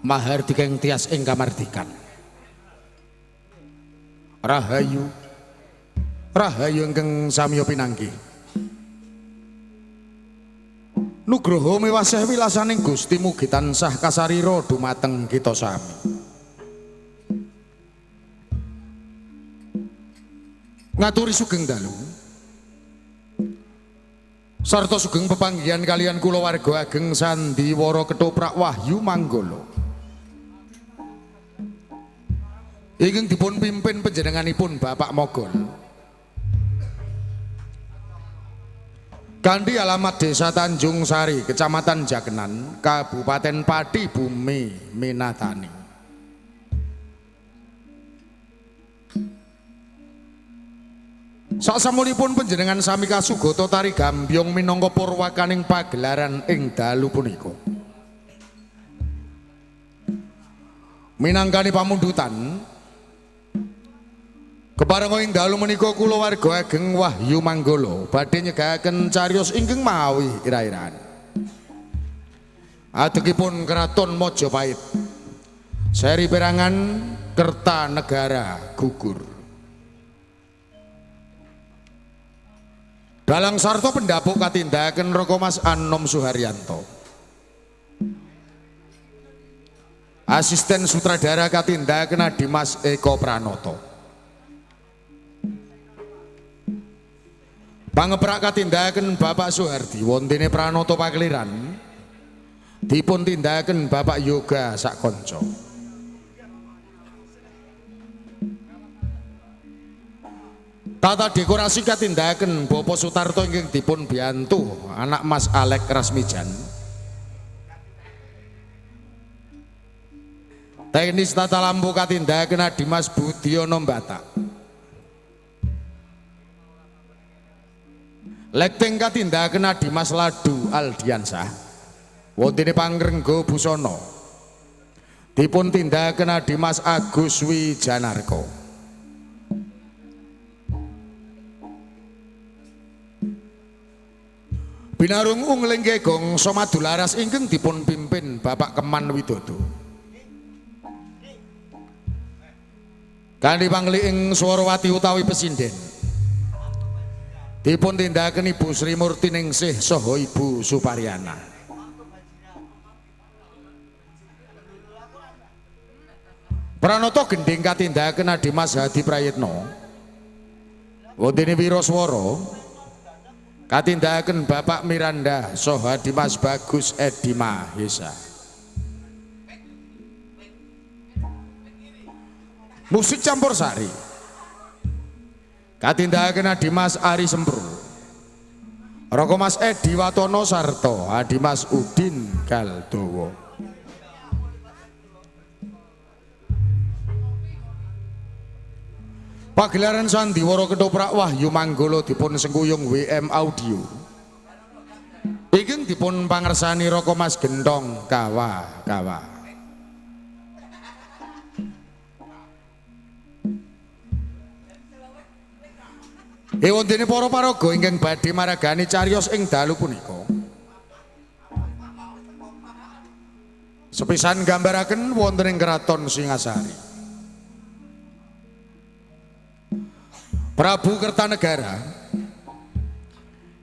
Mahardika ing tias ing kamardikan. Rahayu Rahayu ingkang samya pinanggih. Nugroho miwasih wilasaning Gusti mugi tansah kasarira dumateng kita sami. Ngaturi sugeng dalu sarta sugeng pepanggihan kalian kula warga ageng Sandiwara Ketoprak Wahyu Manggala. Ingkang dipun pimpin panjenenganipun Bapak Mogol. Kanthi alamat Desa Tanjung Sari, Kecamatan Jakenan, Kabupaten Pati Bumi, Minatani. Sasampunipun panjenengan sami kasugata tari gambyong minangka purwakaning pagelaran ing dalu punika. Minangkani pamundutan kepareng ing dalu menika kula warga ageng Wahyu Manggala badhe nyegahaken cariyos ingkang mawi ira-iraan. Adegipun Kraton Majapahit seri perangan Kertanegara gugur. Dalang sarta pendhapuk katindahaken Raka Mas Anom Suharyanto. Asisten sutradara katindahaken Dimas Eko Pranoto. Pangeprak katindahaken Bapak Suhardi wontene Pranoto Pakliran. Dipun tindahaken Bapak Yoga Sakonco. Tata dekorasi katindahaken Bapak Sutarto ingkang dipun biyantu anak Mas Alek Rasmijan. Teknis tata lampu katindahaken Dimas Budiono Batak. Lekting katindahaken Dimas Ladu Aldiansah. Wontene Pangrengga Busana. Dipun tindahaken Dimas Agus Wijanarko. Binarung ungling gegong Somadularas ingkang dipun pimpin Bapak Keman Widodo. Kanthi pangli ing Swarawati utawi Pesinden. Dipun tindahaken Ibu Sri Murti Ningsih saha Ibu Suparyana. Pranoto gending katindahaken Dimas Hadi Prayitno. Wontene Wiraswara katindahaken Bapak Miranda saha Dimas Bagus Edi Mahesa. Musik campursari katindahaken Dimas Ari Sempru. Raka Mas Edi Watono sarta Dimas Udin Galdowo. Pagelaran Sandiwara Ketoprak Wahyu Manggala dipun sengkuyung WM Audio. Ingkang dipun pangersani Raka Mas Gentong Kawa-kawa. Wontene para paraga ingkang badhe maragani cariyos ing dalu punika. Sepisan gambaraken wonten ing Kraton Singasari. Prabu Kertanegara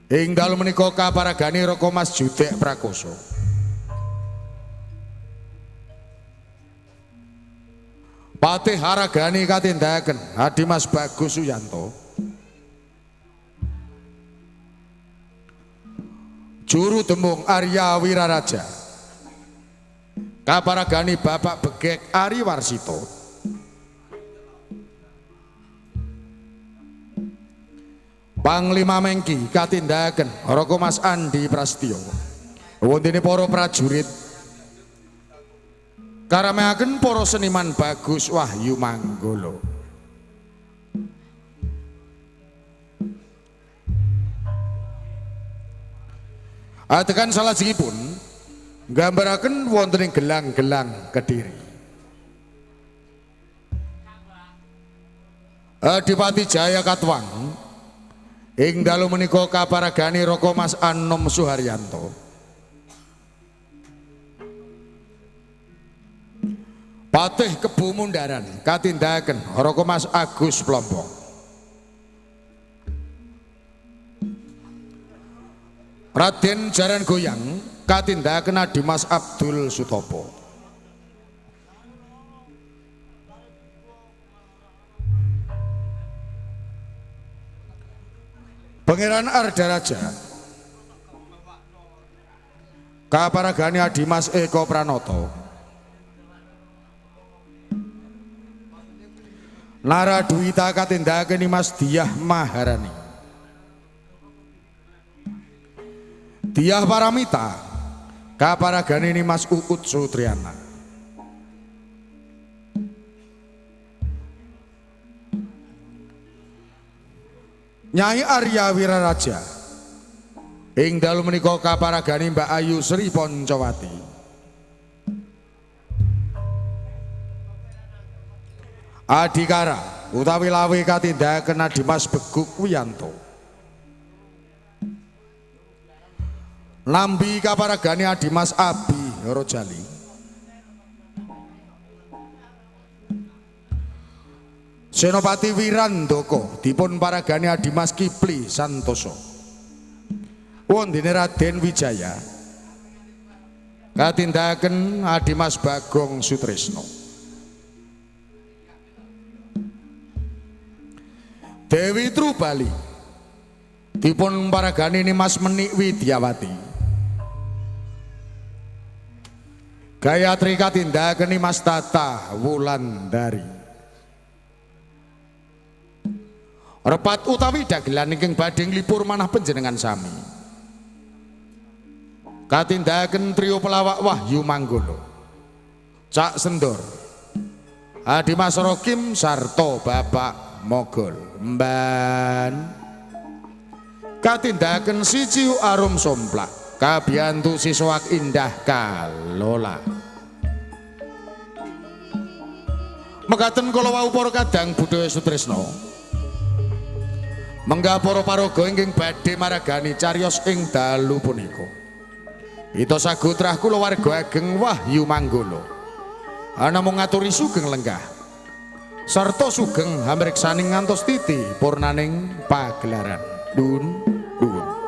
ing dalu menika kaparagani Raka Mas Judek Prakoso. Patih Haragani katindahaken Dimas Bagus Suyanto. Juru tembung Arya Wiraraja kaparagani Bapak Begek Ari Warsito. Panglima Mengki katindahaken Raka Mas Andi Prastyo. Wontene para prajurit karameaken para seniman Bagus Wahyu Manggala. Atekan salajengipun nggambaraken wonten ing gelang-gelang Kediri. Adipati Jaya Katwang ing dalu menika kaparagani Raka Mas Anom Suharyanto. Patih Kebu Mundaran katindakan Roko Mas Agus Plompong. Raden Jaran Goyang katindakan Dimas Abdul Sutopo. Pangeran Ardaraja kaparagani Dimas Eko Pranoto. Nara Duwita katindakan Mas Diah Maharani. Diah Paramita kaparagani Mas Uut Sutriana. Nyai Arya Wiraraja ing dalu menika kaparagani Mbak Ayu Sri Poncowati. Adikara utawi lawe katindakan Dimas Beguk Wiyanto. Nambi kaparagani Dimas Abi Rojali. Senopati Wirandoko dipun paragani Dimas Kipli Santoso. Wondene Raden Wijaya katindaken Dimas Bagong Sutresno. Dewi Trubali dipun paragani Mas Menik Widyawati. Gayatri katindaken Mas Tata Wulandari. Repat utawi dagelan ingkang badhe nglipur manah panjenengan sami. Katindaken trio pelawak Wahyu Manggolo, Cak Sendor, Dimas Rokim sarta Bapak Mogol. Mban katindaken Siji Arum Somplak kabiyantu Siswak Indah Kalola. Mekaten kala wau para kadang budaya Sutresna. Menggah para paraga ingkang badhe maragani cariyos ing dalu punika. Ita sagutrah kula warga ageng Wahyu Manggolo. Namung ngaturi sugeng lenggah sarta sugeng hamreksaning ngantos titi purnaning pagelaran. Dun dun.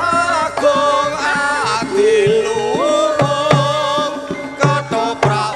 Agung adiluhung ketoprak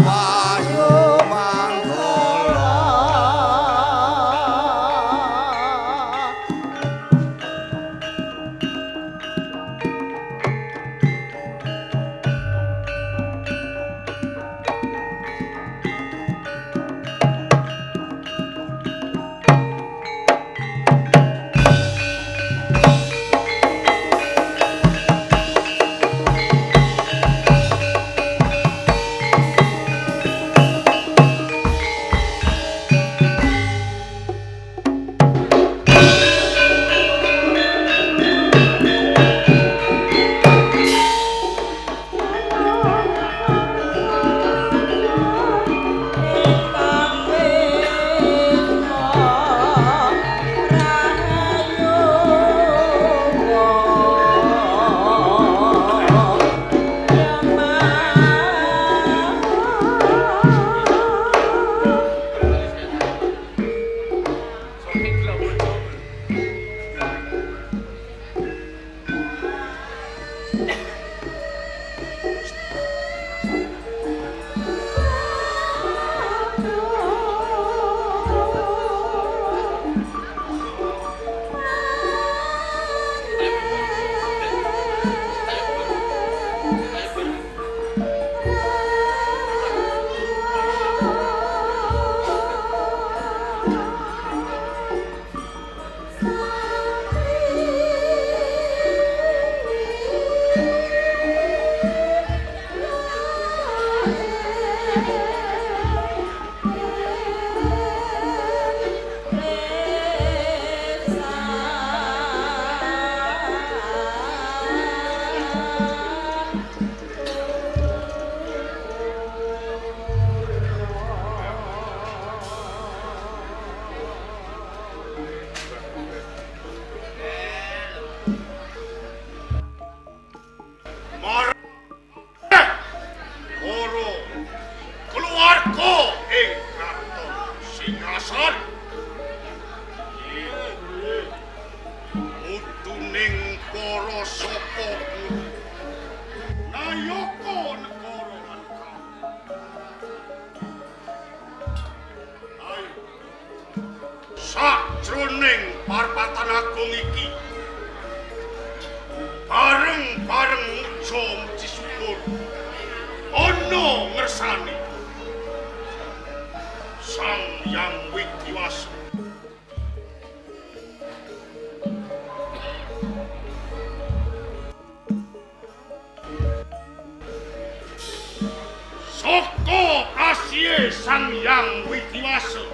Soko Asye Sang Hyang Witiwasa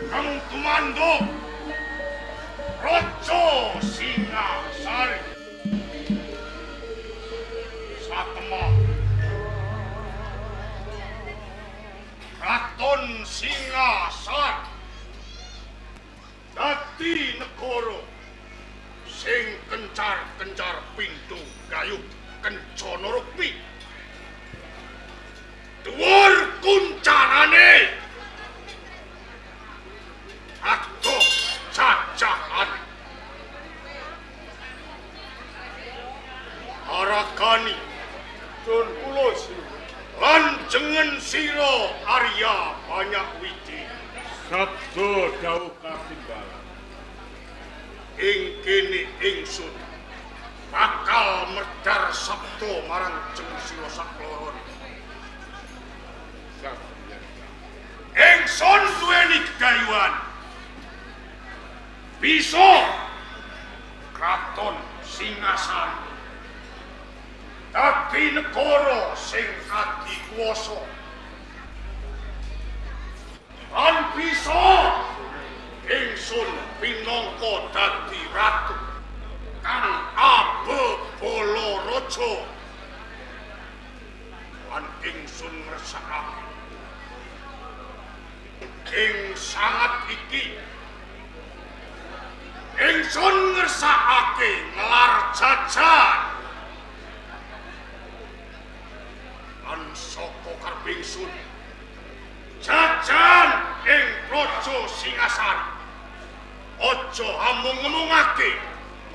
kang tumanduk Raja Singasari satemah Kraton Singasari dadi negara sing kencar-kencar pintu gayut kencana rukmi dhuwur kuncarane adoh cacahan Aragani Dun kula lan jengen sira Arya Banyak Wiji sabda dawuh katimbalan ing kene ingsun bakal medhar sabda marang jeneng sira sakloron ingsun duweni gegayuhan bisa Kraton Singasari dadi negara sing adikuwasa lan bisa ingsun pinangka dadi ratu kang Abebala Raja lan ingsun ngersakake ing sangat iki ingsun ngersakake ngelar jajan lan saka karep ingsun jajan ing Raja Singasari aja amung-amungake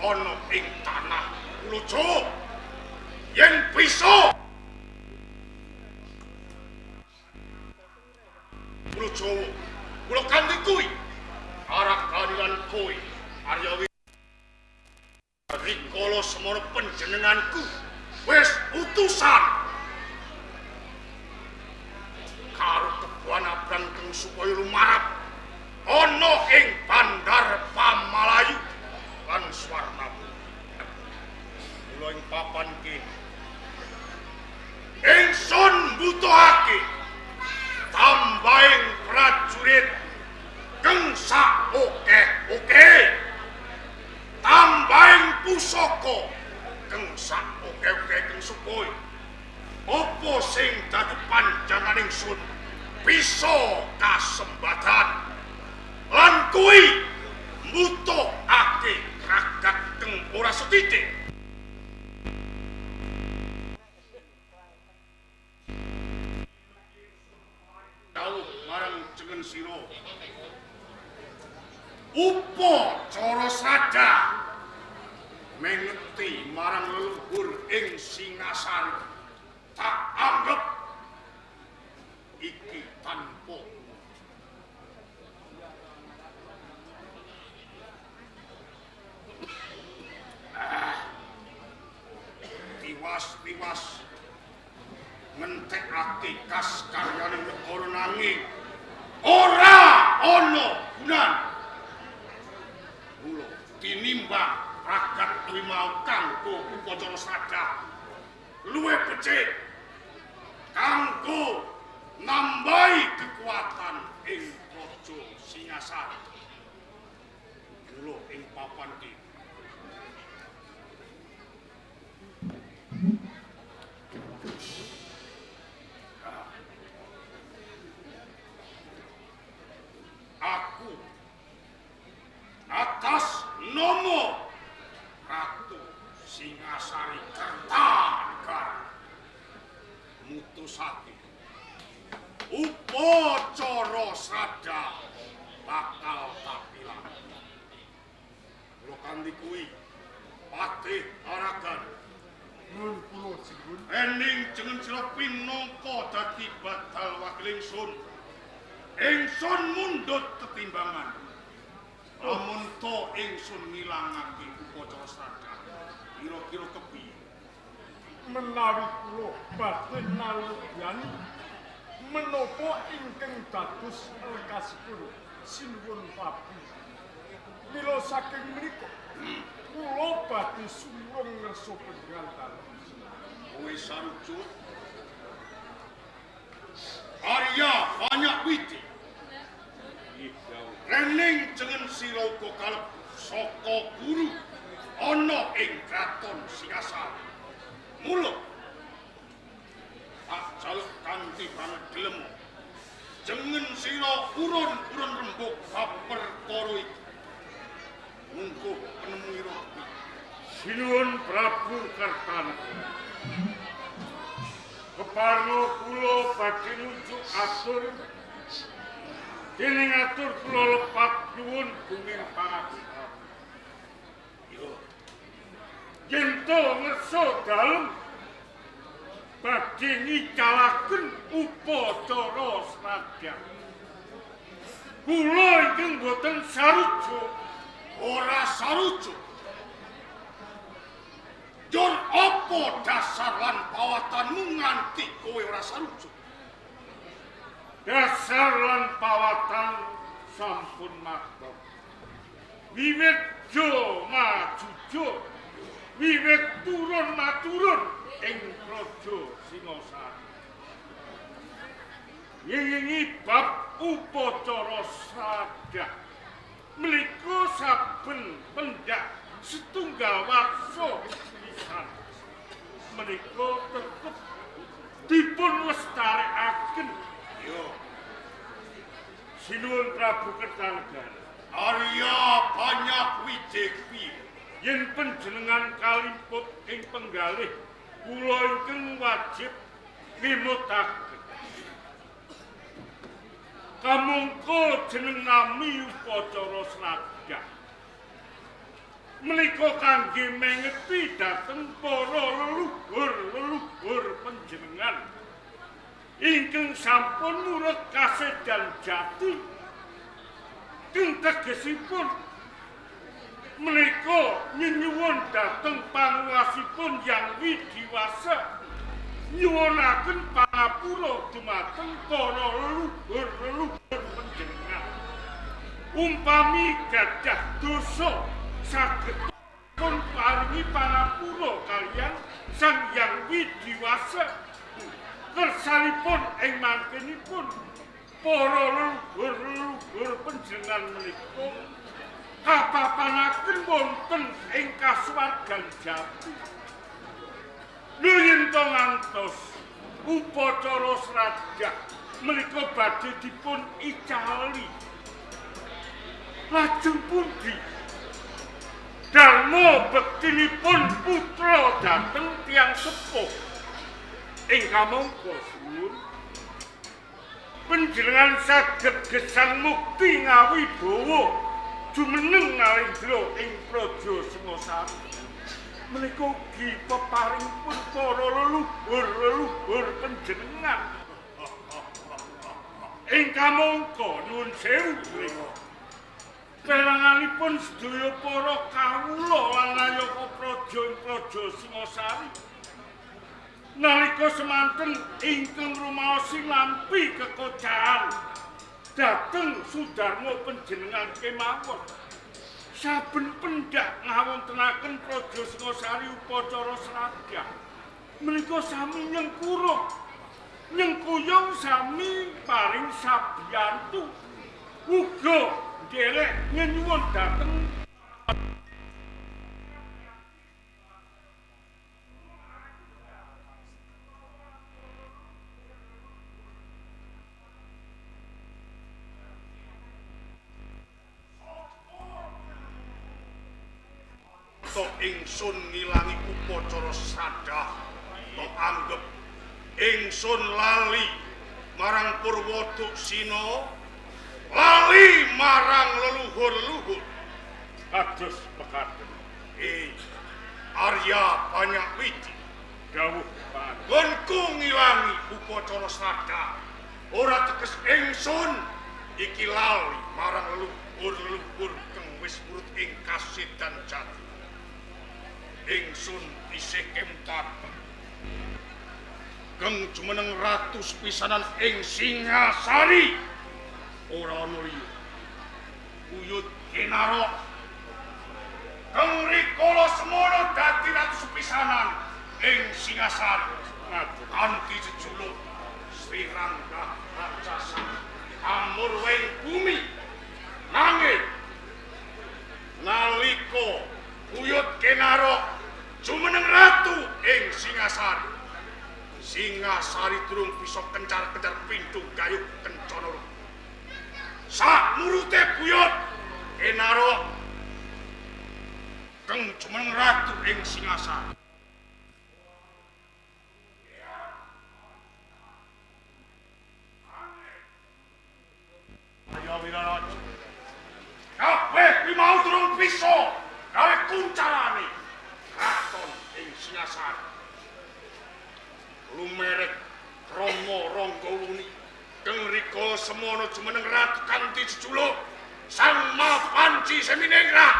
ana ing tanah Pulo Jawa yen bisa Pulo Jawa kula kanthi kuwi Aragani lan kowe Arya rikala semana panjenenganku wis utusan karo kebuan abrangkeng supaya lumarap ana ing Bandar Pamalayu lan Swarnabu mula ing papan iki ingsun mbutuhake tambahing prajurit kang sak oke tambahing pusaka kang sak oke kang supaya apa sing dadi panjangan ingsun bisa kasembatan lan kuwi mbutuhake ragat kang ora sethithik dawuh marang jeneng sira upa cara sada mengeti marang leluhur ing Singasari tak anggap iki tanpa tiwas ngentekake kas karyane negara nanging ora ana gunan mula tinimbang ragat kuwi mau kanggo upacara sadah luwih becik kanggo nambahi kekuatan ing Raja Singasari mula ing papan iki aku atas nama Ratu Singasari Kertanegara mutusake upacara sada bakal tak pilah kula kanthi kuwi Patih Aragani nun kula sipun ening jeneng sira pinangka dadi batal wakil ingsun mundhut tetimbangan lamun to ingsun ngilangake upacara sada kira-kira kepiye menawi kula badhe nalugyan menapa ingkang dados lekasipun sinuwun papi mila saking menika kula badhe suwung ngersa panjenengan dalem kowe sarujuk Arya banyak witi. Rening jengen sira uga kalebu saka guru ana ing kraton Singasari. Mula tak jaluk kanthi panegelem jengen sira urun-urun rembug bab perkara iki. Mungko penemu ira Sinuwun Prabu Kartanegara. Keparno kula badhe nunjuk atur dening atur kula lepat nyuwun bumi pangapunten. Yo. Yen to ngersa dalem badhe ngicalaken upacara sradan. Kula ingkang boten sarujuk, ora sarujuk. Jon apa dasar lan pawatanmu nganti kowe ora sarujuk? dasar lan pawatan sampun matur. Wiwit jo majujo, wiwit turun maturun ing Praja Singasari. Yengi bab upacara sadah menika saben pendak setunggal warsa pisan. Menika tetep dipun lestarekaken. Yo, Sinuwun Prabu Kertanegara. Arya banyak wijekwi. Yen panjenengan kalimput ing penggalih, kula ingkang wajib ngimutaken. Kamangka jeneng nami upacara sradan. Menika kangge mengeti dhateng para leluhur panjenengan ingkang sampun murut kasedan jati. Kang tegesipun menika nyuwun dhateng panguwasipun Yang Widiwasa nyuwunaken pangapura dumateng para leluhur panjenengan. Umpami gadah dosa saged pun paringi pangapura kaliyan Sang Hyang Widiwasa. Kersanipun ing mangkenipun para leluhur panjenengan menika kapapanaken wonten ing kasuwargan jati. Yen to ngantos upacara sradan menika badhe dipun icali. Lajeng pundi dalma bektinipun putra dhateng tiyang sepuh ingkang mangka suwun panjenengan saged gesang mukti ngawibawa jumeneng nalendra ing Praja Singasari. Menika ugi peparingipun para leluhur panjenengan. Ingkang mangka nuwun sewu mriku. Kelanganipun sedaya para kawula lan ayaka praja Singasari. Nalika semanten ingkang rumaosi lampi kekocahan dhateng Sudarma panjenengan kemawon. Saben pendak ngawontenaken Praja Singasari upacara sradan menika sami nyengkuyung sami paring sabiyantu uga nderek nyuwun dhateng ingsun ngilangi upacara sadah. Tok anggep ingsun lali marang Purwoduksina, lali marang leluhur-leluhur. kados mekaten. Arya banyak wiji. Dawuh Pak. Ngonku ngilangi upacara sadah. Ora teges ingsun iki lali marang leluhur-leluhur kang wis urut ing kasedan jati. Ingsun isih kemtaken kang jumeneng ratu pisanan ing Singasari. Ora ana liya Uyut Kinarok kang rikala semono dadi ratu pisanan ing Singasari kanthi jejuluk Sri Rangga Rajasa amurweng bumi nanging nalika Buyut Kenaro jumeneng ratu ing Singasari. Singasari durung bisa kencar-kencar pindho gayuh kencana. Saknurute Buyut Kenaro keng jumeneng ratu ing Singasari. Ayo Wiraraja. Kabeh kuwi mau durung bisa gawe kuncarane kraton ing Singasari. Lumeret Rama Ranggawuni keng rikala semana jumeneng ratu kanthi jejuluk Sang Mapanci Seminingrat.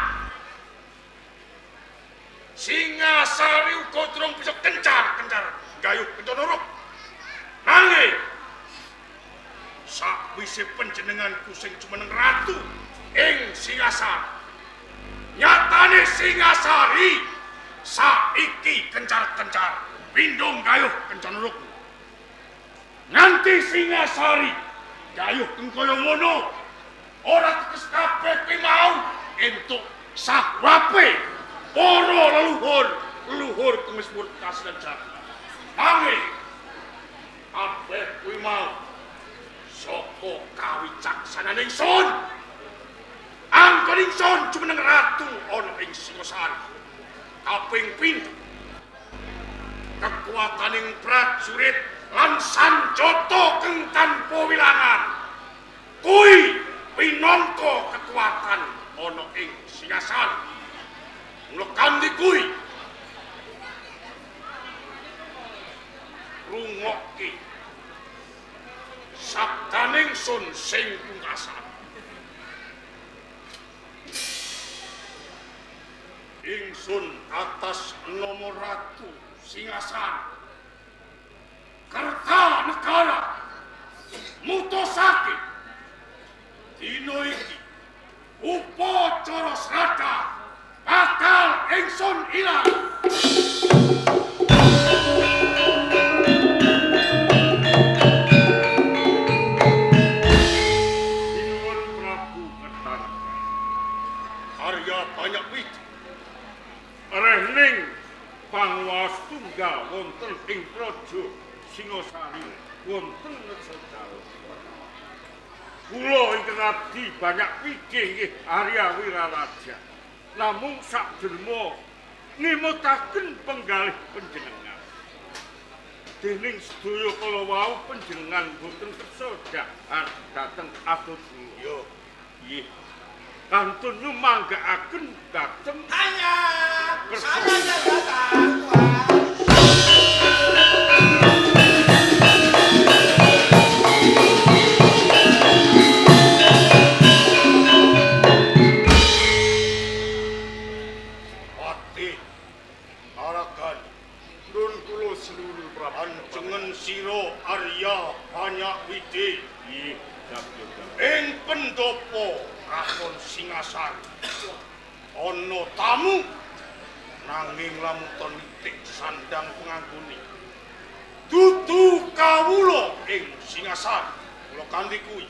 Singasari uga durung bisa kencar-kencar gayuh kencana. Nanging sakwise panjenenganku sing jumeneng ratu ing Singasari, nyatane Singasari saiki kencar-kencar pindho gayuh kencana. Nganti Singasari gayuh kaya ngono ora tekes kabeh kuwi mau entuk sakwape para leluhur kemis murkas dan jati. Nanging kabeh kuwi mau saka kawicaksanan ingsun. Anggon ingsun jumeneng ratu ana ing Singasari. Kaping pindho kekuataning prajurit lan sanjata keng tanpa wilangan kuwi pinangka kekuatan ana ing Singasari. Mula kanthi kuwi rungokke sabdaning sun sing pungkasan. Ingsun atas nama Ratu Singasari Kertanegara mutusake dina iki upacara srada bakal ingsun ilang. Sinuwun Prabu Kertanegara. Arya banyak wiji Rehning pangwas tunggal wonten ing Praja Singasari wonten Nesadalo. Kula ingkang abdi banyak pikir nggih Arya Wiraraja. Namung sakderma ngimutaken penggalih panjenengan. Dening sedaya kala wau panjenengan boten kersa dhahar dhateng atut kula. Nggih. Kantun nyumanggaaken dhateng Hanya kersa. saya datang. Pati arakan nun kula seluruh panjenengan sira Arya banyak wiji Nggih, sabda. ing pendopo Kraton Singasari ana tamu nanging lamun nitik sandang penganggone dudu kawula ing Singasari. Kula kanthi kuwi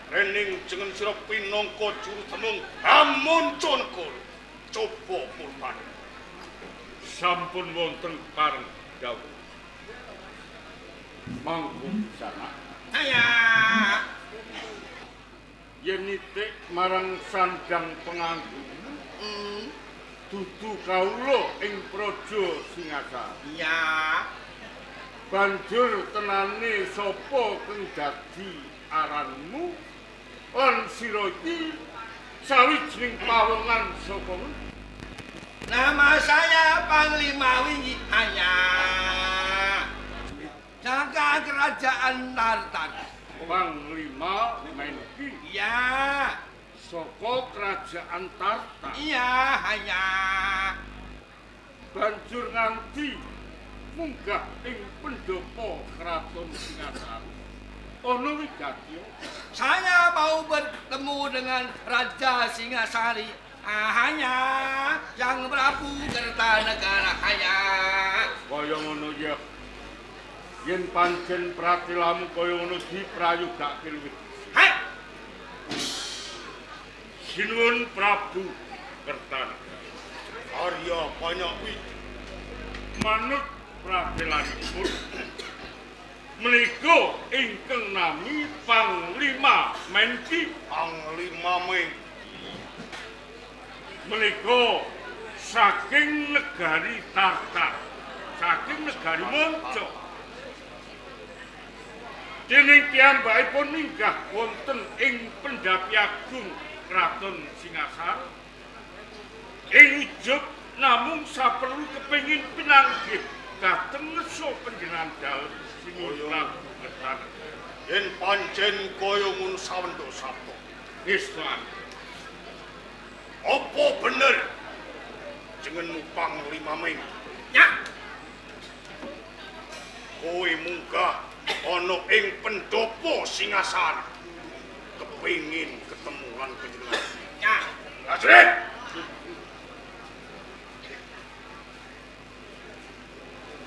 rening jeneng sira pinangka juru tenung Hamunconegoro coba purban. Sampun wonten pareng dawuh. Mangku sana Hanya yen nitik marang sandang penganggun dudu kawula ing Praja Singasari. ya Banjur tenane sapa kang dadi aranmu lan sira iki sawijining pawongan saka ngendi? nama saya Panglima Wingi Hanya jaga kerajaan Tartan. Panglima Menki Ya, saka kerajaan Tarta. iya hanya Banjur nganti munggah ing pendopo Kraton Singasari. Ana wigati saya mau bertemu dengan Raja Singasari. Hanya Sang Prabu Kertanegara hanya. kaya ngono ya. yen pancen pratilamu kaya ngono diprayogake luwih. Hai. Sinuwun Prabu Kertanegara. Arya banyak wi. Manut pratelanipun menika ingkang nami Panglima Menki. Panglima Meng. Menika saking negari Tartar, saking negari Monco. Dening piyambakipun minggah wonten ing Pendhapi Agung Kraton Singasari. Ing ujug namung saperlu kepengin pinanggih dhateng ngeso panjenengan dalem sinuwun Prabu Kertanegara. Yen pancen kaya ngono sawendo sabda. Islam Apa bener jenengmu Panglima Meng? Ya. Kowe munggah ana ing pendopo Singasari. Kepengin ketemu lan panjenengan. Ya. Prajurit.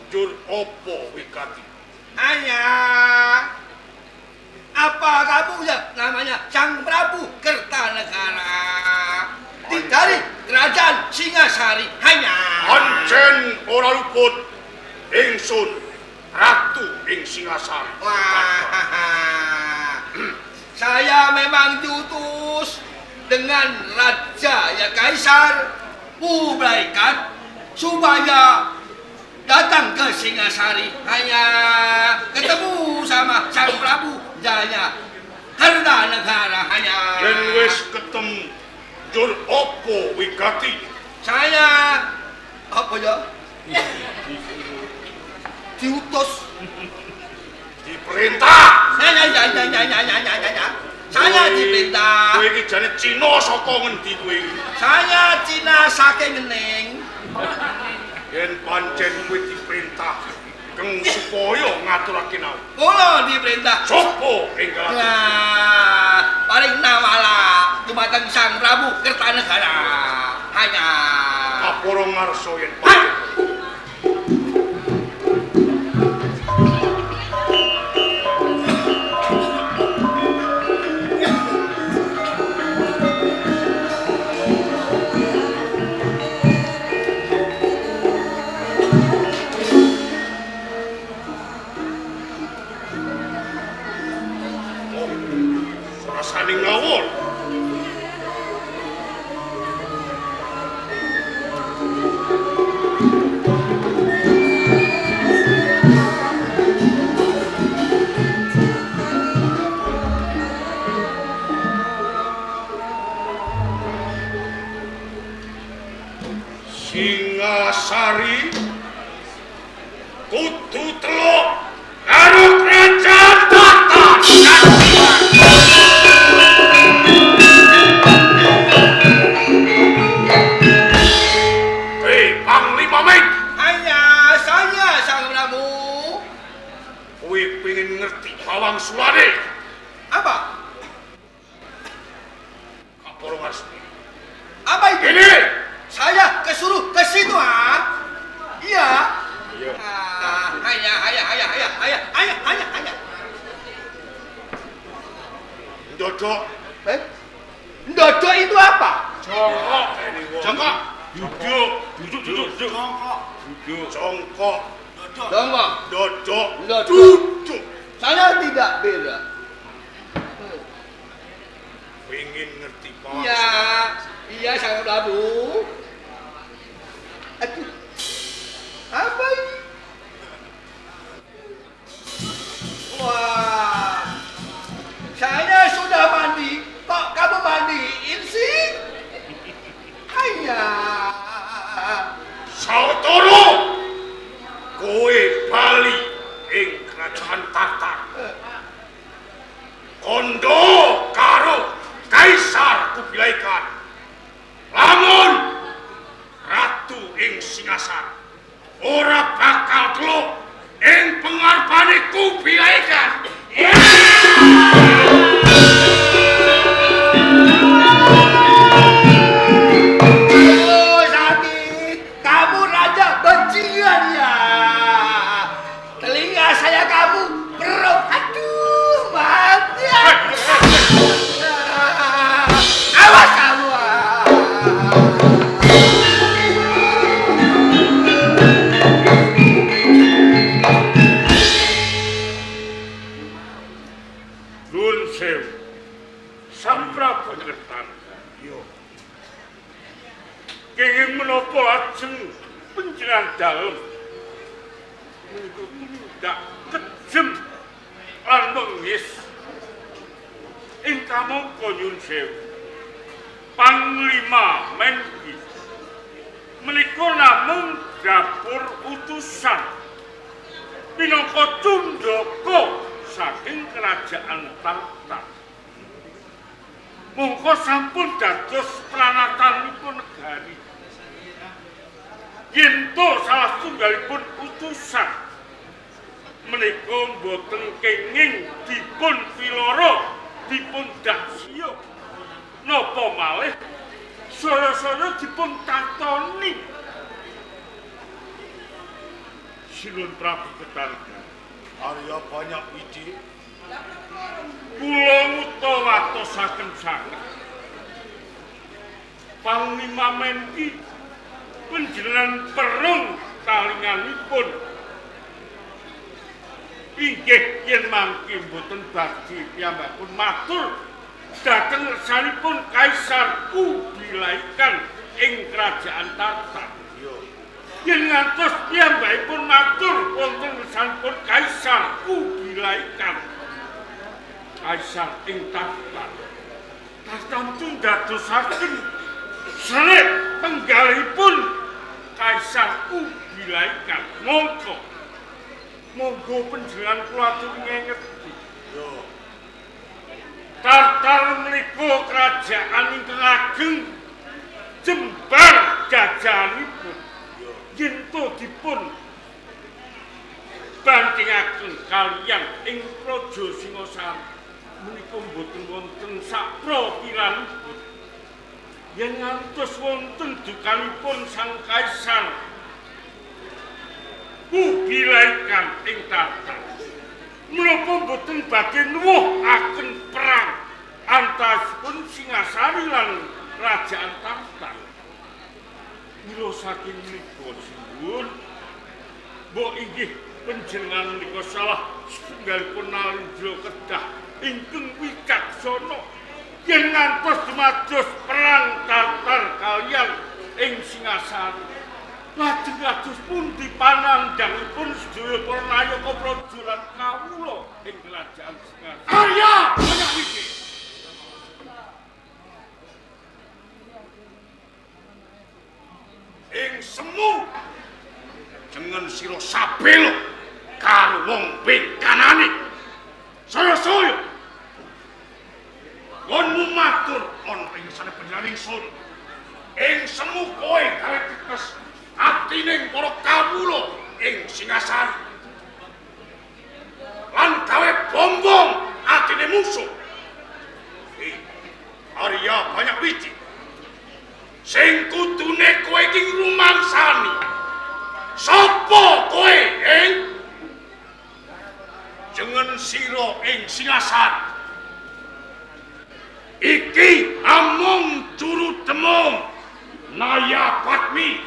Jur opo wikati? Hanya apa kamu ya namanya Sang Prabu Kertanegara dari kerajaan Singasari hanya Pancen ora luput ingsun ratu ing Singasari. wah saya memang diutus dengan Raja ya Kaisar Ubaikan supaya datang ke Singasari hanya ketemu sama Sang Prabu Jaya Kertanegara hanya Yen wis ketemu jur opo wigati? saya apa ya diutus Diperintah. saya diperintah Kowe iki jane Cina saka ngendi kowe iki? saya Cina saking ngening Yen pancen kowe diperintah keng supaya ngaturake nau. kula diperintah Sopo enggal ati? nah paling nawala dumateng Sang Prabu Kertanegara hanya Kaporo ngarsa yen pancen. Rasaning ngawur. Singasari kudu teluk karo kerajaan Tatar. Hei Panglima Meng, hanya saya Sang Prabu kowe pengen ngerti Bawang Sulade? apa Kaporo ngarsa. apa itu Ini saya kesuruh ke situ iya Iya. hanya Dodok. Dodo itu apa? Jongkok, Jongkok. duduk. Jongkok. Dongkok. Dodok. Dodok. Duduk. Saya tidak beda. Pengen ngerti Bawang Iya, Sulade? iya Sang Prabu. Aduh, apa ini? Wah, saya sudah mandi, kok kamu mandiin sih? Hanya. Sautoro, kowe bali ing kerajaan Tatar. Kondo karo Kaisar Kubilai Khan. Lamun ratu ing Singasari ora bakal teluk ing pengarepane Kubilai Khan. Oh, sakit. Kamu raja bajingan ya. Telinga saya menika tumindak kejem lan mengis. Ingkang mongko nyuwun sewu. Panglima Menki menika namung dapur utusan minangka tundaka saking kerajaan Tartar. Mongko sampun dados pranatanipun negari. Yen to salah tunggalipun utusan menika boten kenging dipun piloro, dipun daksya, napa malih saya dipun tatoni. Sinuwun Prabu Ketarga. Arya banyak wiji. Kula ngutawatosaken sanget. Panglima Menki panjenengan perung kalinganipun. Inggih yen mangke boten badhe piyambakipun matur dhateng ngersanipun Kaisar Kubilaikan ing kerajaan Tartar. Yen ngantos piyambakipun matur wonten ngersanipun Kaisar Kubilaikan Kaisar ing Tartar. Tamtu dadosaken srek penggalihipun Kaisar Kubilaikan. Monggo panjenengan kula aturi ngengeti. Tartar menika kerajaan ingkang ageng jembar jajahanipun. Yen to dipun bandingaken kaliyan ing Praja Singasari menika boten wonten sapropiranipun. Yen ngantos wonten dukanipun Sang Kaisar Kubilaikan ing Tartar, menapa boten badhe nuwuhaken perang antaripun Singasari lan Kerajaan Tartar. Mila saking menika sinuwun, mbok inggih panjenengan menika salah setunggalipun Narendra Kedah ingkang wicaksana yen ngantos dumados perang Tartar kaliyan ing Singasari. Lajeng kados pundi panandhangipun sedaya para nayaka praja lan kawula ing kerajaan Singasari. Arya banyak wiji. Ing semu jengen sira sabelo karo wong bengkanane. Saya konmu matur ana ing sane panjenengan ingsun. Ing semu kowe gawe tikes atining para kawula ing Singasari. Lan gawe bombong atine musuh. Arya banyak wiji. Sing kudune kowe iki rumangsani. Sapa kowe, jengen sira ing Singasari. Iki amung juru demung Naya Patmi,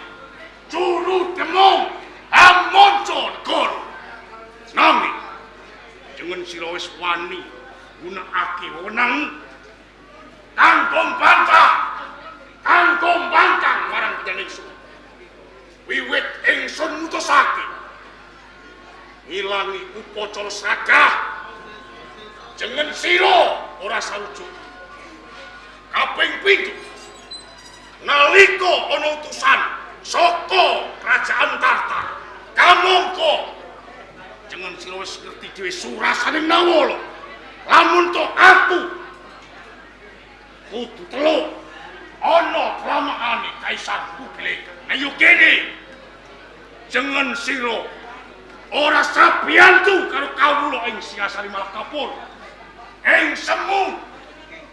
juru demung Amonco Negara. Nanging jengen sira wis wani gunakake wewenang kanggo bantah marang panjenengan ingsun. Wiwit ingsun mutusake ngilangi upacara sagah jengen sira ora sawujud. Kaping 7 nalika ana utusan saka kerajaan Tartar kamangka jengen sira wis ngerti dhewe surasaning Nawala. Lamun to aku kudu telu ana klamakaane Kaisar Kubilaikan. Ayo kene jengen sira ora sabiyantu karo kawula ing Singasari malah kapur. Ing semu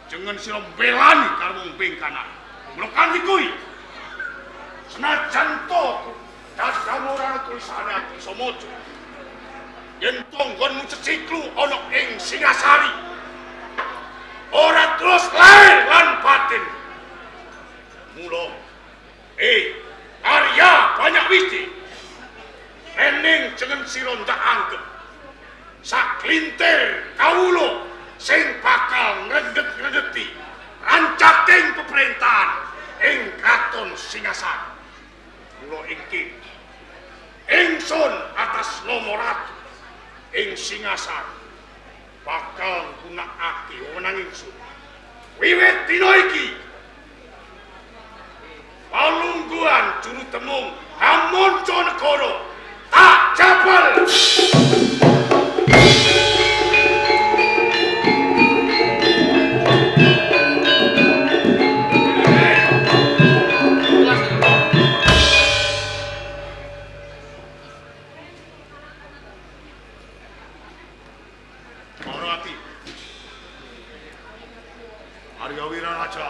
jengen sira mbelani karo wong bengkanan. Mula kanthi kuwi senajan to dadang ora tulisane ati iso maca. Yen tonggonmu ceciklu ana ing Singasari ora terus lair lan batin. Mula Arya banyak wiji. Ening jeneng sira ndak anggep saklintir kawula sing bakal ngrendet-ngrendeti rancaking pemerintahan ing Kraton Singasari. Mula iki ingsun atas nama ratu ing Singasari bakal gunakake wewenang ingsun wiwit dina iki palungguhan juru temung Hamonconegoro tak jabal. Marati Arya Wiraraja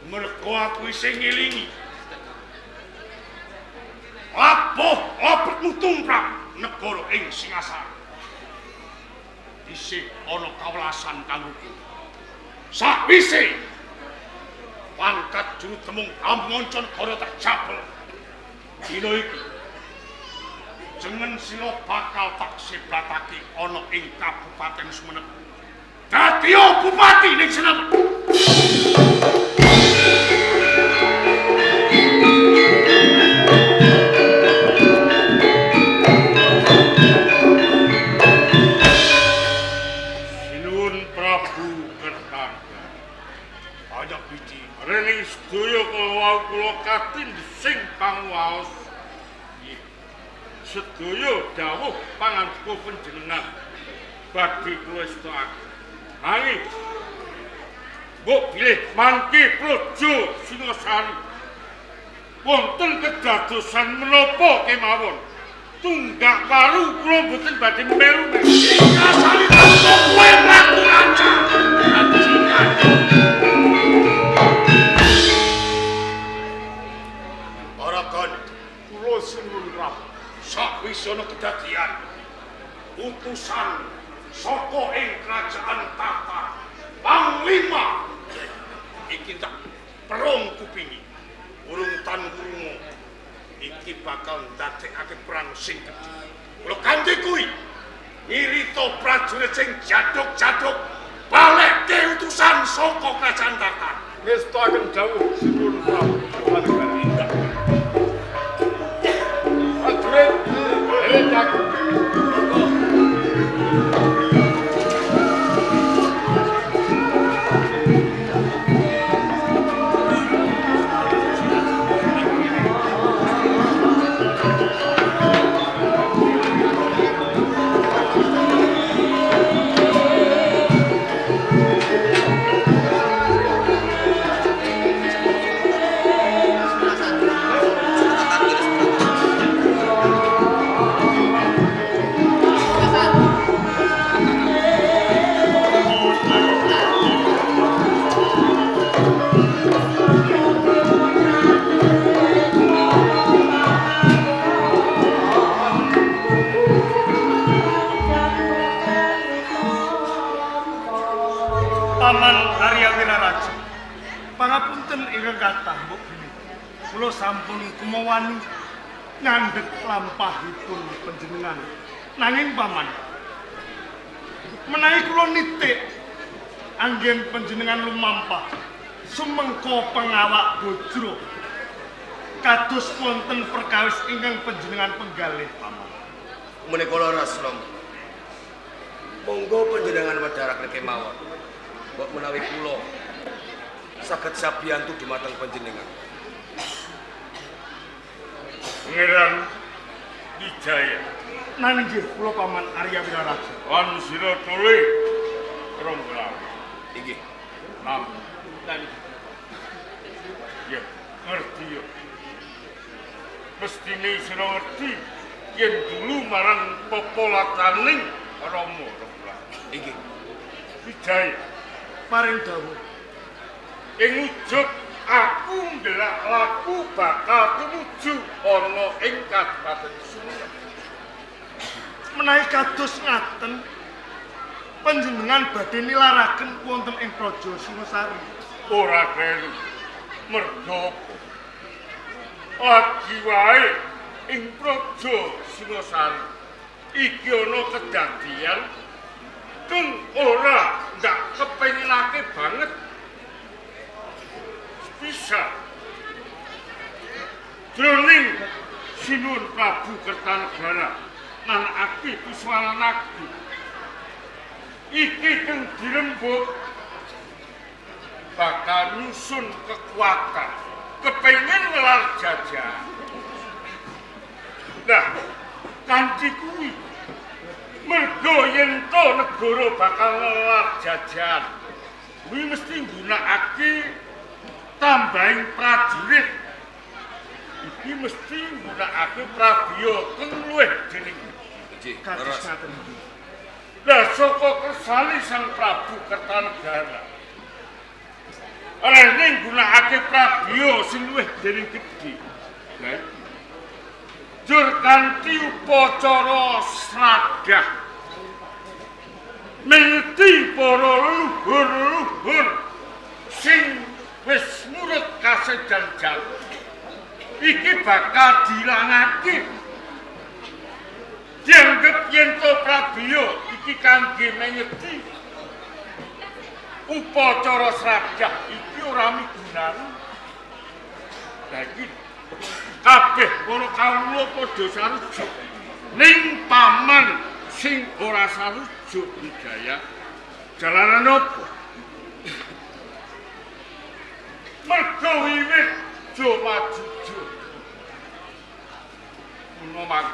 mergo aku sing ngelingi lapetmu tumrap negara ing Singasari isih ana kawelasan kanggoku sakwise pangkat juru temung Hamonconegoro tak jabel dina iki jeneng sira bakal tak sebatake ana ing Kabupaten Sumenep dadi bupati ning Sumenep. Rene sedaya kala kula katindhing pangwaos sedaya dawuh pangandika panjenengan badhe kula estakaken nanging mbok bilih mangke Praja Singasari wonten kedadosan menapa kemawon tunggak waru kula boten badhe melu Singasari tanpa kowe mlaku raja kula sinuwun rap sakwise ana kedadian utusan saka ing kerajaan Tatar panglima iki tak perung kupingi urung tan krungu iki bakal ndadekake perang sing gedhe kula kanthi kuwi ngirita prajurit sing jaduk-jaduk balekke utusan saka kerajaan Tatar ngestakaken dawuh sinuwun Prabu Indah. Paman Arya Wiraraja, pangapunten ingkang kathah mbok bini. Kula sampun kumawani ngandhut lampahipun panjenengan. Nanging paman, menawi kula nitik anggen panjenengan lumampah sumengko pengawak bojro kados wonten perkawis ingkang panjenengan penggalih paman. Menika lara Rama. Monggo panjenengan wedharak kemawon. Mbok menawi kula saged sabiyantu dumateng panjenengan. Pangeran Wijaya. Nanging kula paman Arya Wiraraja. Wan sira tole rombongan. Inggih. Nam. Ya, ngerti ya. Mestine sira ngerti yen dulu marang popolataning Rama rombongan. Inggih. Wijaya. Paring dawuh. Ing ujug aku ndelak laku bakal tumuju ana ing Kabupaten Sumenep. Menawi kados ngaten panjenengan badhe nilaraken wonten ing Praja Singasari. Ora kelu. Merga lagi wae ing Praja Singasari iki ana kedadian kang ora ndak kepenginake banget bisa jroning Sinuhun Prabu Kertanegara nanakake Puswana Nagri iki kang dirembuk bakal nyusun kekuatan kepengin ngelar jajahan. Nah, kanthi kuwi mergo yen to negara bakal ngelar jajahan kuwi mesti nggunakake tambahing prajurit iki mesti nggunakake prabiya kang luwih dening kados ngaten iki. Lah saka kersane Sang Prabu Kertanegara rene nggunakake prabiya sing luwih dening gedhe. Lah jur kanthi upacara sradah mengeti para leluhur-leluhur sing wis murut kasedan jalu iki bakal dilangake dianggep yen to prabiya iki kangge mengeti upacara sradah iki ora migunani. Lah iki kabeh para kawula padha sarujuk ning paman sing ora sarujuk Wijaya jalaran apa? Mergo wiwit jo majujo menawa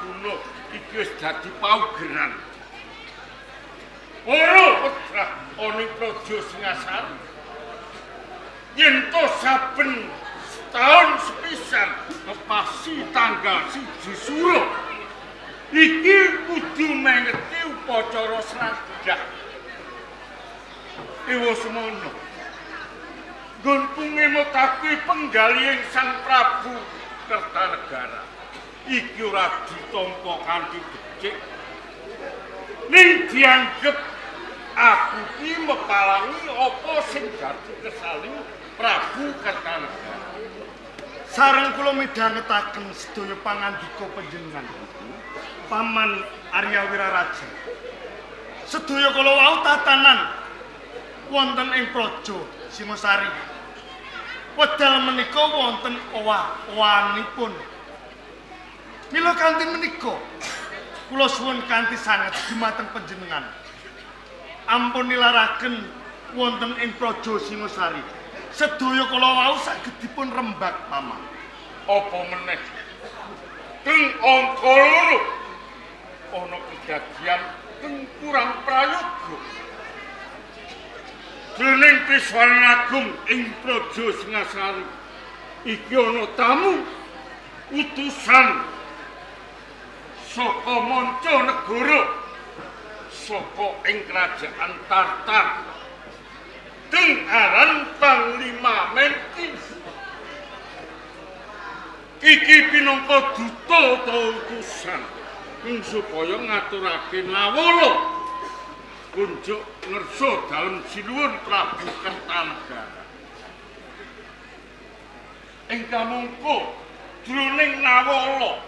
iki wis dadi paugeran ora wedrah ana ing Praja Singasari yen to saben tahun sepisan ngepasi tanggal 1 Suro iki kudu mengeti upacara sradah. Ewa semono nggon ngemutake penggaliing Sang Prabu Kertanegara iki ora ditampa kanthi becik ning dianggep aku iki mepalangi apa sing dadi kesaling Prabu Kertanegara. Sareng kula midhangetaken sedaya pangandika panjenengan Paman Arya Wiraraja. Sedaya kala wau tatanan wonten ing Praja Singasari. Wedal menika wonten owah-owahanipun. Mila kanthi menika kula suwun kanthi sanget dumateng panjenengan ampun nilaraken wonten ing Praja Singasari. Sedaya kala wau saged dipun rembag Paman. Apa meneh teng angka loro ana kejadian teng kurang prayoga. Jroning Piswana Agung ing Praja Singasari iki ana tamu utusan saka manca negara saka ing kerajaan Tartar teng aran Panglima Menti. Iki pinangka duta utawa utusan supaya ngaturake Nawala kunjuk ngersa dalem Sinuhun Prabu Kertanegara. Ingkang mungko jroning Nawala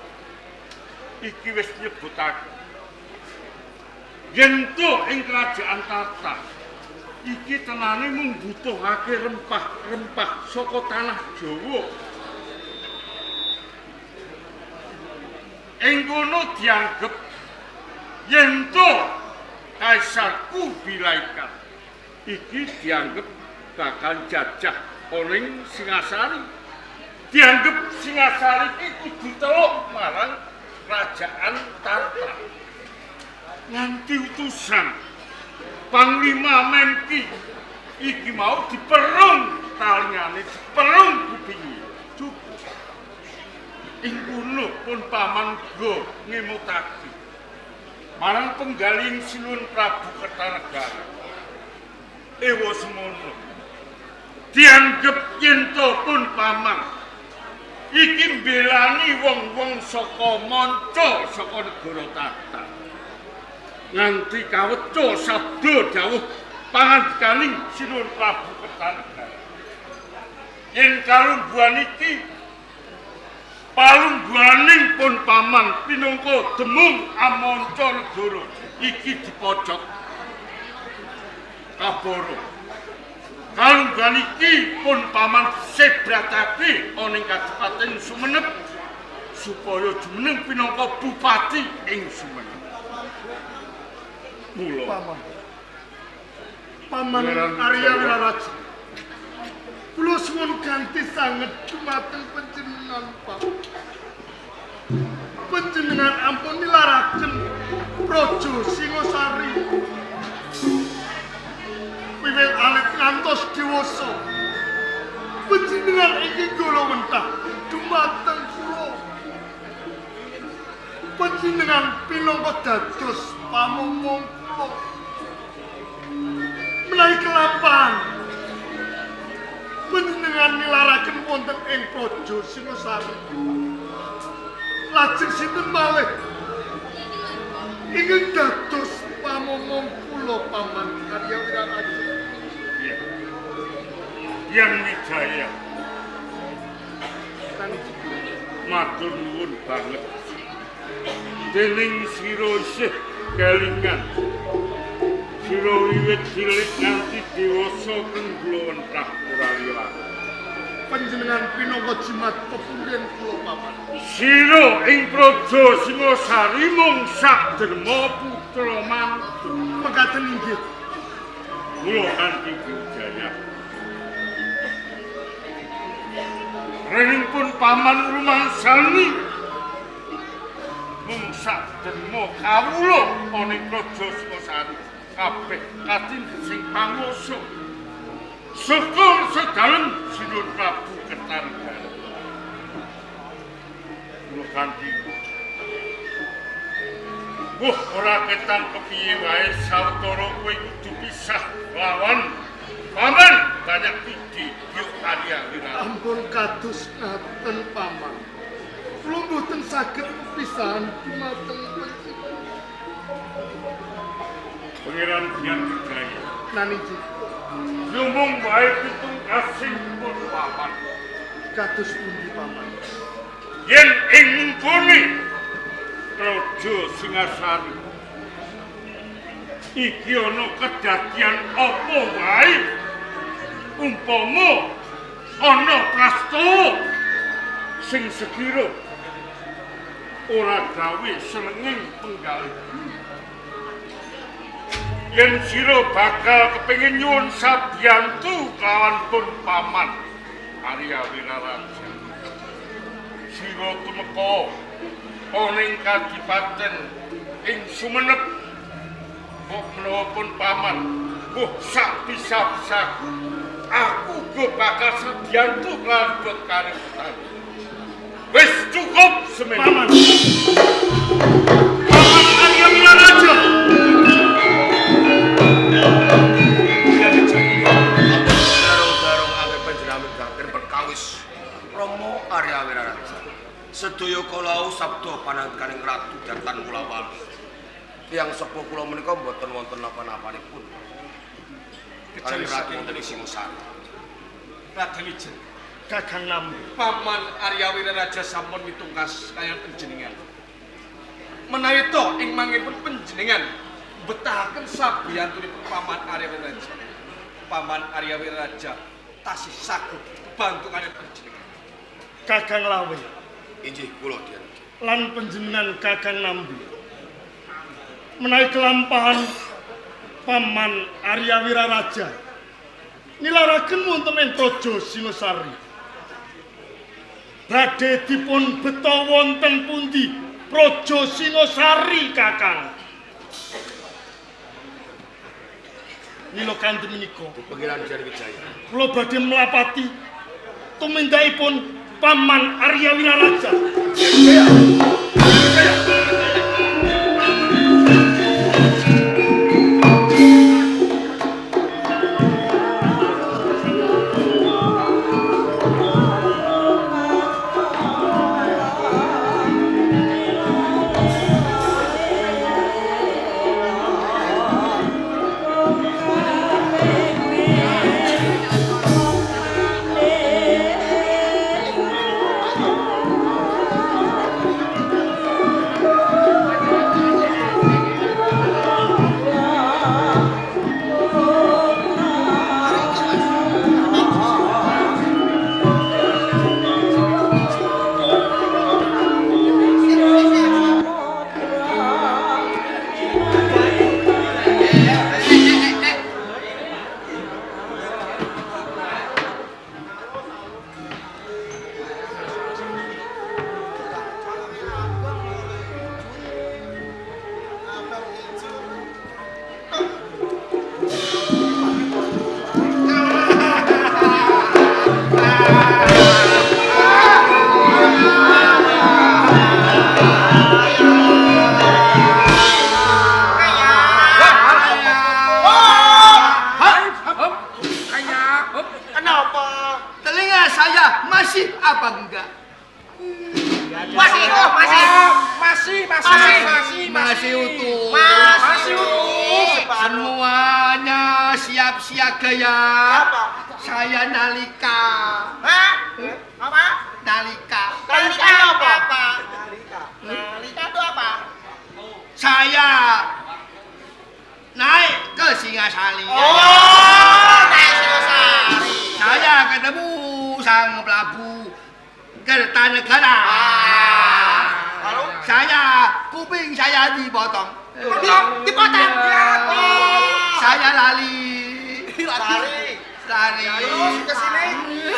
iki wis nyebutake yen to ing kerajaan Tartar iki tenane membutuhake rempah-rempah saka tanah Jawa. Ing kono dianggep yen to Kaisar Kubilai Khan iki dianggep bakal jajah ning Singasari. Dianggep Singasari iki kudu teluk marang kerajaan Tartar. Nganti utusan Panglima Menti iki mau diperung talingane, diperung kupinge. Cukup. Ing kono pun paman go ngemutake marang penggaling Sinuhun Prabu Kertanegara. Ewa semono dianggep yen to pun paman iki mbelani wong-wong saka manca saka negara Tartar. Nganti kaweca sabda dawuh pangandikaning Sinuhun Prabu Kertanegara. Yen kalungguhan iki palungguhaning pun paman pinangka demung amanca negara iki dipojok kabara. Kalungguhan iki pun paman sebratake ana ing Kadipaten Sumenep supaya jumeneng pinangka bupati ing Sumenep. Mula Paman Arya Wiraraja. Kula suwun ganti sanget dumateng panjenengan, Pak. Panjenengan ampun nilaraken Praja Singasari. Wiwit alit ngantos dewasa. Panjenengan inggih golowentah dumateng kula. Panjenengan pinangka dados pamomong kula. Menawi kelampahan panjenengan nilaraken wonten ing Praja Singasari. Lajeng sinten malih ingkang dados pamomong kula Paman Arya Wiraraja. Iya. Yang Wijaya. Matur nuwun banget. Dening sira isih kelingan. Sira wiwit cilik nganti dewasa kang glowentah ora liwat. Panjenengan pinangka jimat pepunden kula Paman. Sira ing Praja Singasari mung sak derma putra mantu. Mekaten inggih. Mula kanthi Wijaya. Renipun paman rumangsani mung sak derma kawula ana ing Praja Singasari. Kabeh katin sing panguwasa. Syukur sedalem Sinun Prabu Kertanegara. Kula kanthi wah ora ketang kepiye wae sawetara kowe kudu pisah lawan paman banyak ide yuk Arya Wiraraja. Ampun kados ngaten Paman. Kula mboten saged pepisahan dumateng panjenengan. Pangeran Hyang Wijaya. Naniji Lumung wae pitung kasih pun paman. kados pundi Paman? Yen ing mungkune Praja Singasari iki ana kedadian apa wae umpama ana prastawa sing sekira ora gawe senenging penggalih. Yen sira bakal kepengin nyuwun sabiyantu kelawan pun paman Arya Wiraraja. Sira tumeka ana ing kadipaten ing Sumenep. Kok menawa pun paman, sak bisa-bisa aku go bakal sabiyantu kelawan pun kaributan. Wis cukup semen. Paman Arya Wiraraja. Arya Wiraraja. Sedaya kala sabda panangganing Ratu Dartan Kulawali. Tiyang sepuh kula menika mboten wonten napa-napanipun. Kaliyan Ratu wonten ing Singasari. Raden Ijen, Kakang Nambi. Paman Arya Wiraraja sampun mitungkas kaliyan panjenengan. Menawi to ing mangipun panjenengan betahaken sabiyantunipun Paman Arya Wiraraja. Paman Arya Wiraraja tasih saged bantu kaliyan panjenengan. Kakang Lawe Inggih kula Dian. lan panjenengan Kakang Nambi. Menawi kelampahan Paman Arya Wiraraja nilaraken wonten ing Praja Singasari. Badhe dipun beta wonten pundi Praja Singasari, Kakang? Mila kanthi menika Pangeran Hyang Wijaya. kula badhe mlapati tumindakipun Paman Arya Wiraraja. Masih utuh. Masih utuh. Semuanya siap siaga ya. Apa? Saya Nalika. Hah? Apa? Nalika. Nalika apa? Nalika itu apa? Saya naik ke Singasari. Naik Singasari. Saya ketemu sang Prabu Kertanegara. Lalu? Saya kuping saya dipotong. Dipotong. Saya lari. Lari. Terus ke sini.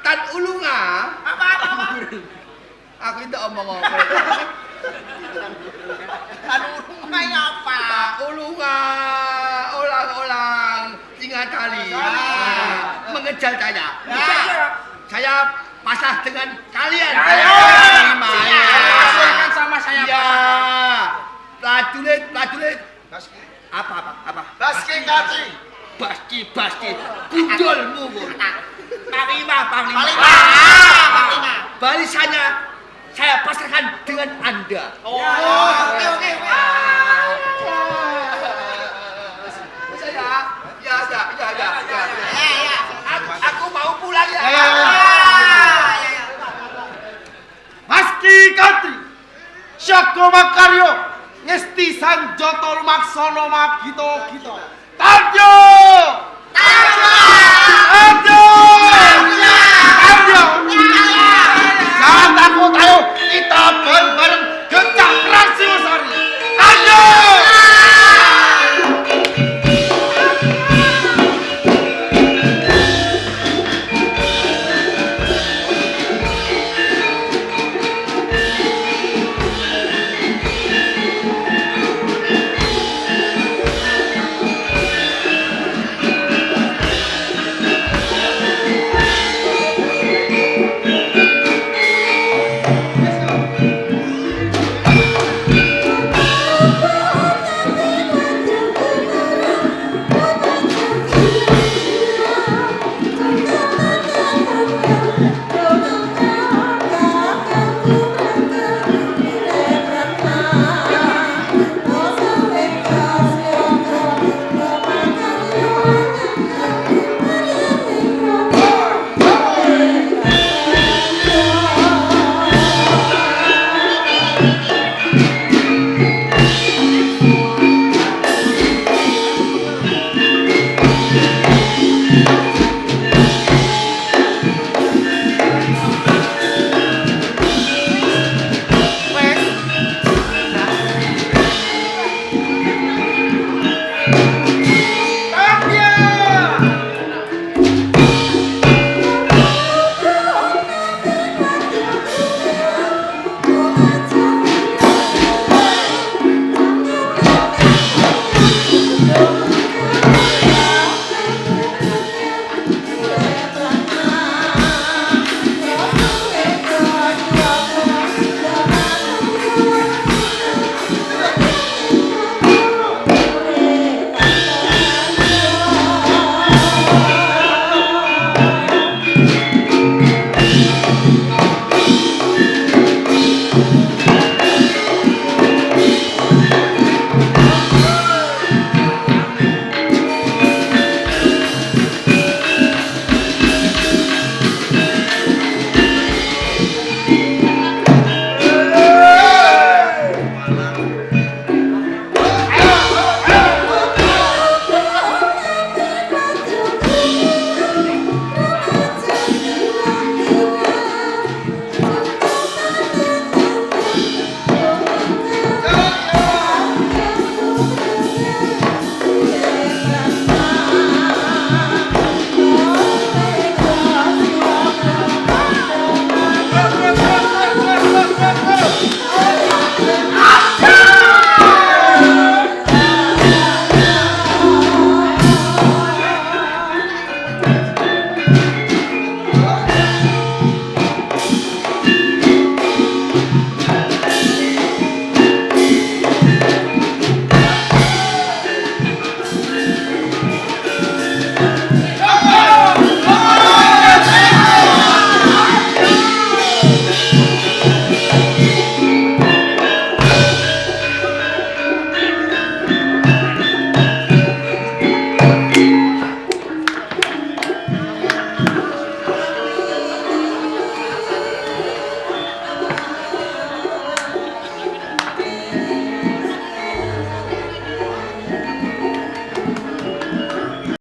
Tan ulunga. Apa? Aku itu omong-omong. Main apa? Ulunga, orang-orang Singasari mengejar saya. Saya pasrah dengan kalian. Pasrahkan sama saya. Ya, prajurit. Apa? Baski Kaci. Basti, budolmu. Panglima. Barisannya saya pasrahkan dengan Anda. Oke. Ya. Aku mau pulang ya. Maski Katri, Syako Makaryo, Ngesti Sanjoto Lumaksono Magito. Tanjo!